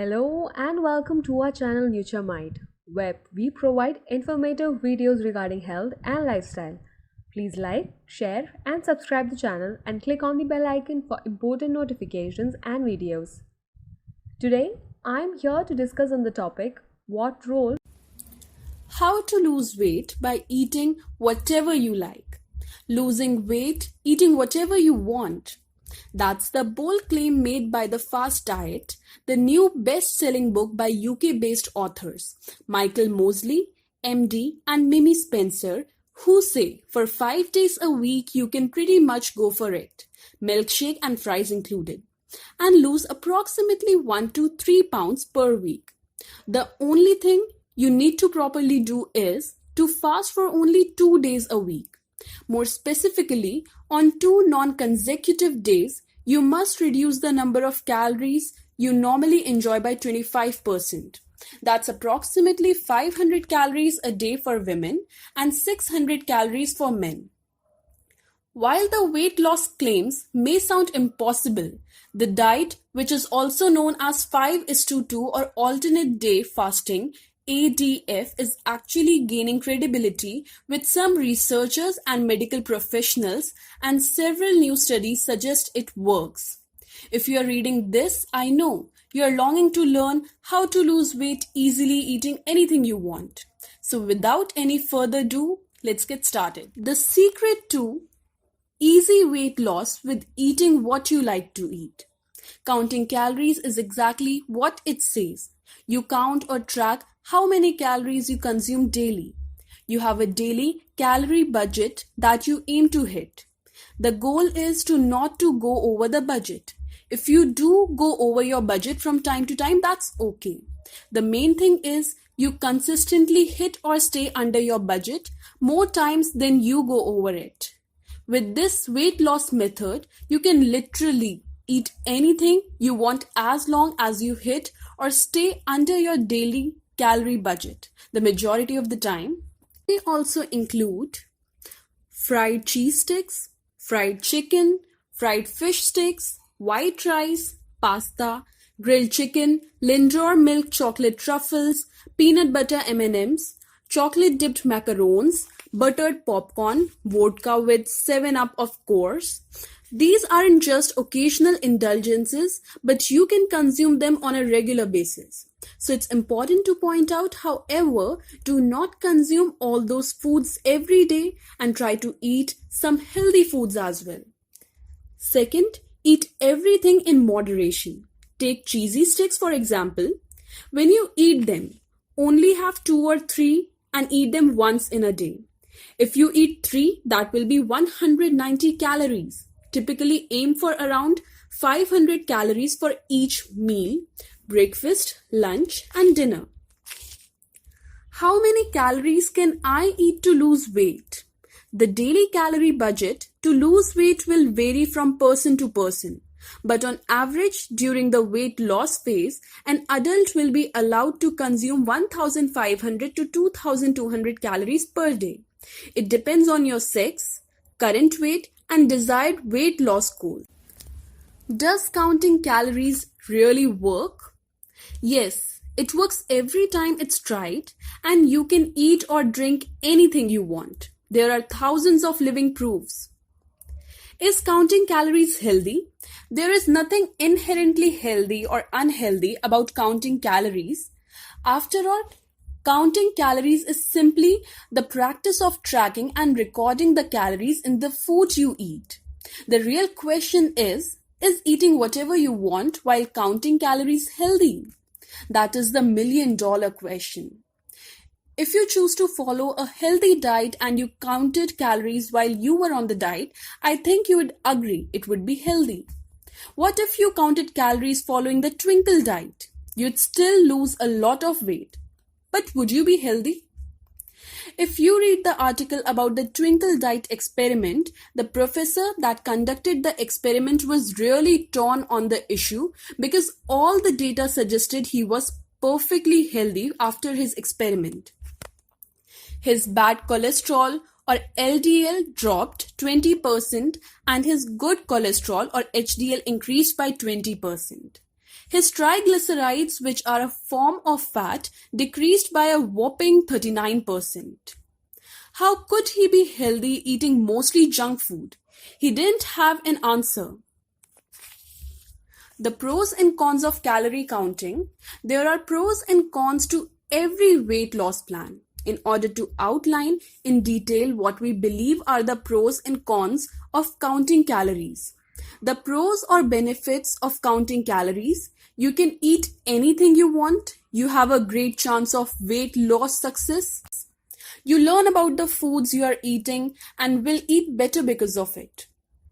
Hello and welcome to our channel NutraMind, where we provide informative videos regarding health and lifestyle. Please like, share, and subscribe the channel and click on the bell icon for important notifications and videos. Today, I am here to discuss on the topic what role How to lose weight by eating whatever you like. Losing weight, eating whatever you want. That's the bold claim made by The Fast Diet, the new best-selling book by UK-based authors Michael Mosley, MD, and Mimi Spencer, who say for 5 days a week you can pretty much go for it, milkshake and fries included, and lose approximately 1 to 3 pounds per week. The only thing you need to properly do is to fast for only 2 days a week. More specifically, on 2 non-consecutive days, you must reduce the number of calories you normally enjoy by 25%. That's approximately 500 calories a day for women and 600 calories for men. While the weight loss claims may sound impossible, the diet, which is also known as 5:2 or alternate day fasting, ADF, is actually gaining credibility with some researchers and medical professionals, and several new studies suggest it works. If you are reading this, I know you are longing to learn how to lose weight easily eating anything you want. So without any further ado, let's get started. The secret to easy weight loss with eating what you like to eat. Counting calories is exactly what it says. You count or track how many calories you consume daily. You have a daily calorie budget that you aim to hit. The goal is to not to go over the budget. If you do go over your budget from time to time, that's okay. The main thing is you consistently hit or stay under your budget more times than you go over it. With this weight loss method, you can literally eat anything you want as long as you hit or stay under your daily calorie budget the majority of the time. They also include fried cheese sticks, fried chicken, fried fish sticks, white rice, pasta, grilled chicken, Lindor milk chocolate truffles, peanut butter M&Ms, chocolate dipped macarons, buttered popcorn, vodka with 7-Up of course. These aren't just occasional indulgences, but you can consume them on a regular basis. So it's important to point out, however, do not consume all those foods every day and try to eat some healthy foods as well. Second, eat everything in moderation. Take cheesy sticks for example. When you eat them, only have 2 or 3 and eat them once in a day. If you eat 3, that will be 190 calories. Typically aim for around 500 calories for each meal, breakfast, lunch, and dinner. How many calories can I eat to lose weight? The daily calorie budget to lose weight will vary from person to person. But on average, during the weight loss phase, an adult will be allowed to consume 1,500 to 2,200 calories per day. It depends on your sex, current weight, and desired weight loss goal. Does counting calories really work? Yes, it works every time it's tried, and you can eat or drink anything you want. There are thousands of living proofs. Is counting calories healthy? There is nothing inherently healthy or unhealthy about counting calories. After all, counting calories is simply the practice of tracking and recording the calories in the food you eat. The real question is eating whatever you want while counting calories healthy? That is the $1,000,000 question. If you choose to follow a healthy diet and you counted calories while you were on the diet, I think you would agree it would be healthy. What if you counted calories following the Twinkle diet? You'd still lose a lot of weight. But would you be healthy? If you read the article about the Twinkle diet experiment, the professor that conducted the experiment was really torn on the issue because all the data suggested he was perfectly healthy after his experiment. His bad cholesterol or LDL dropped 20% and his good cholesterol or HDL increased by 20%. His triglycerides, which are a form of fat, decreased by a whopping 39%. How could he be healthy eating mostly junk food? He didn't have an answer. The pros and cons of calorie counting. There are pros and cons to every weight loss plan. In order to outline in detail what we believe are the pros and cons of counting calories. The pros or benefits of counting calories: you can eat anything you want. You have a great chance of weight loss success. You learn about the foods you are eating and will eat better because of it.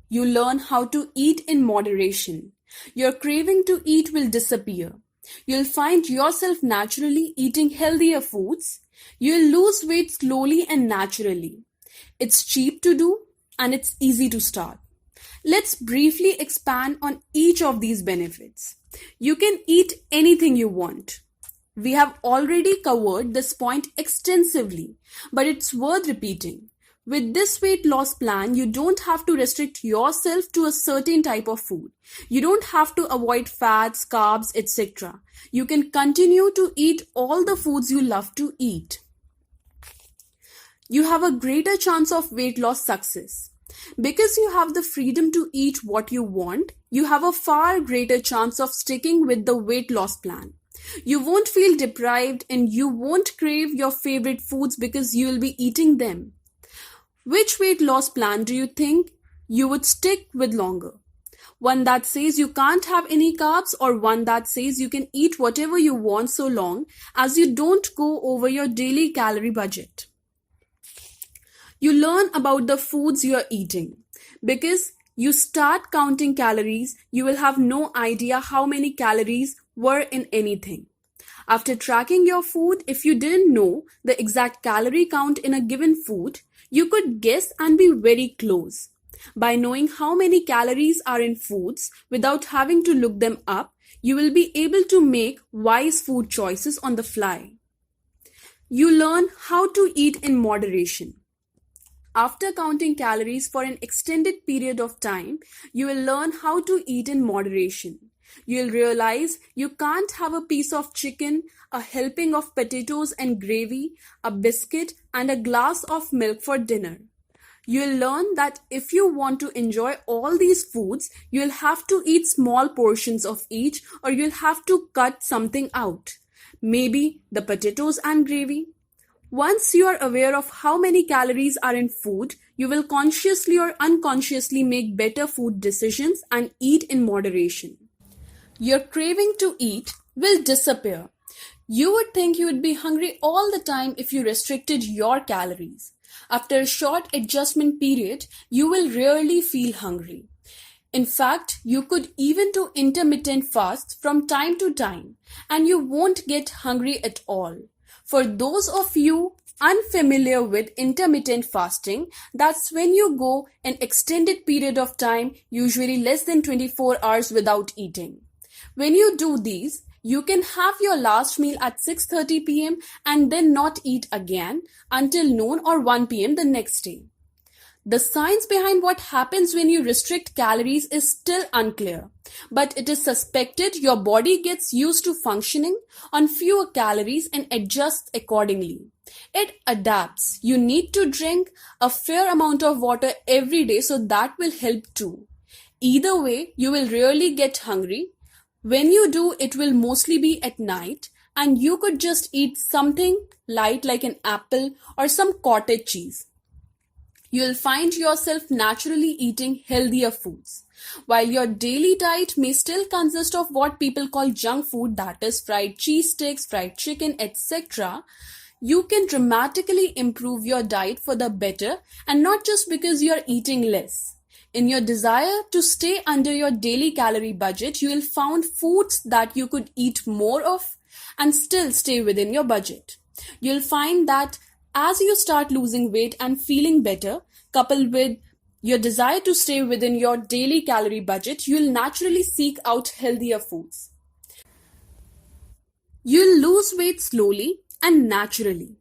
You learn how to eat in moderation. Your craving to eat will disappear. You'll find yourself naturally eating healthier foods. You'll lose weight slowly and naturally. It's cheap to do and it's easy to start. Let's briefly expand on each of these benefits. You can eat anything you want. We have already covered this point extensively, but it's worth repeating. With this weight loss plan, you don't have to restrict yourself to a certain type of food. You don't have to avoid fats, carbs, etc. You can continue to eat all the foods you love to eat. You have a greater chance of weight loss success. Because you have the freedom to eat what you want, you have a far greater chance of sticking with the weight loss plan. You won't feel deprived and you won't crave your favorite foods because you will be eating them. Which weight loss plan do you think you would stick with longer? One that says you can't have any carbs, or one that says you can eat whatever you want so long as you don't go over your daily calorie budget? You learn about the foods you are eating. Because you start counting calories, you will have no idea how many calories were in anything. After tracking your food, if you didn't know the exact calorie count in a given food, you could guess and be very close. By knowing how many calories are in foods without having to look them up, you will be able to make wise food choices on the fly. You learn how to eat in moderation. After counting calories for an extended period of time, you will learn how to eat in moderation. You'll realize you can't have a piece of chicken, a helping of potatoes and gravy, a biscuit, and a glass of milk for dinner. You'll learn that if you want to enjoy all these foods, you'll have to eat small portions of each, or you'll have to cut something out. Maybe the potatoes and gravy. Once you are aware of how many calories are in food, you will consciously or unconsciously make better food decisions and eat in moderation. Your craving to eat will disappear. You would think you would be hungry all the time if you restricted your calories. After a short adjustment period, you will rarely feel hungry. In fact, you could even do intermittent fasts from time to time, and you won't get hungry at all. For those of you unfamiliar with intermittent fasting, that's when you go an extended period of time, usually less than 24 hours without eating. When you do these, you can have your last meal at 6:30 p.m. and then not eat again until noon or 1 p.m. the next day. The science behind what happens when you restrict calories is still unclear, but it is suspected your body gets used to functioning on fewer calories and adjusts accordingly. It adapts. You need to drink a fair amount of water every day, so that will help too. Either way, you will rarely get hungry. When you do, it will mostly be at night, and you could just eat something light like an apple or some cottage cheese. You'll find yourself naturally eating healthier foods. While your daily diet may still consist of what people call junk food, that is fried cheese sticks, fried chicken, etc., you can dramatically improve your diet for the better, and not just because you're eating less. In your desire to stay under your daily calorie budget, you will find foods that you could eat more of and still stay within your budget. You'll find that as you start losing weight and feeling better, coupled with your desire to stay within your daily calorie budget, you'll naturally seek out healthier foods. You'll lose weight slowly and naturally.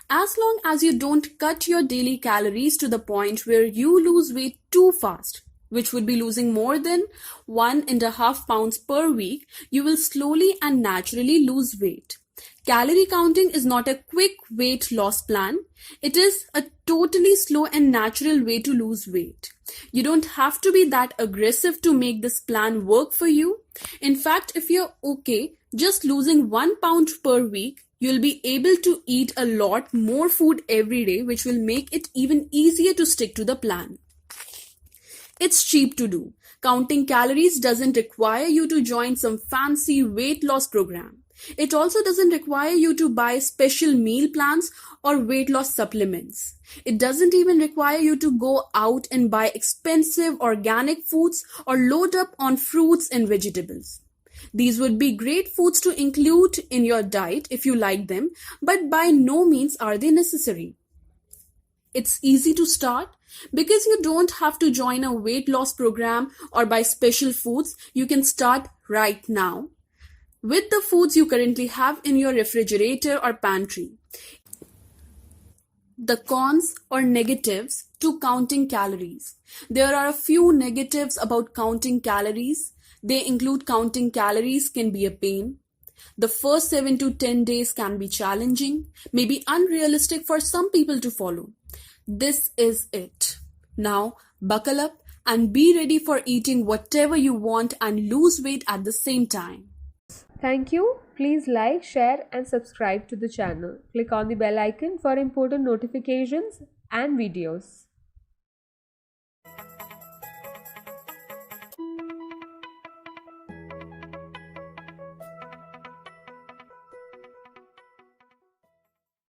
As long as you don't cut your daily calories to the point where you lose weight too fast, which would be losing more than 1.5 pounds per week, you will slowly and naturally lose weight. Calorie counting is not a quick weight loss plan. It is a totally slow and natural way to lose weight. You don't have to be that aggressive to make this plan work for you. In fact, if you're okay just losing 1 pound per week, you'll be able to eat a lot more food every day, which will make it even easier to stick to the plan. It's cheap to do. Counting calories doesn't require you to join some fancy weight loss program. It also doesn't require you to buy special meal plans or weight loss supplements. It doesn't even require you to go out and buy expensive organic foods or load up on fruits and vegetables. These would be great foods to include in your diet if you like them, but by no means are they necessary. It's easy to start because you don't have to join a weight loss program or buy special foods. You can start right now with the foods you currently have in your refrigerator or pantry. The cons or negatives to counting calories. There are a few negatives about counting calories. They include counting calories can be a pain. The first 7 to 10 days can be challenging, maybe unrealistic for some people to follow. This is it. Now, buckle up and be ready for eating whatever you want and lose weight at the same time. Thank you. Please like, share, and subscribe to the channel. Click on the bell icon for important notifications and videos.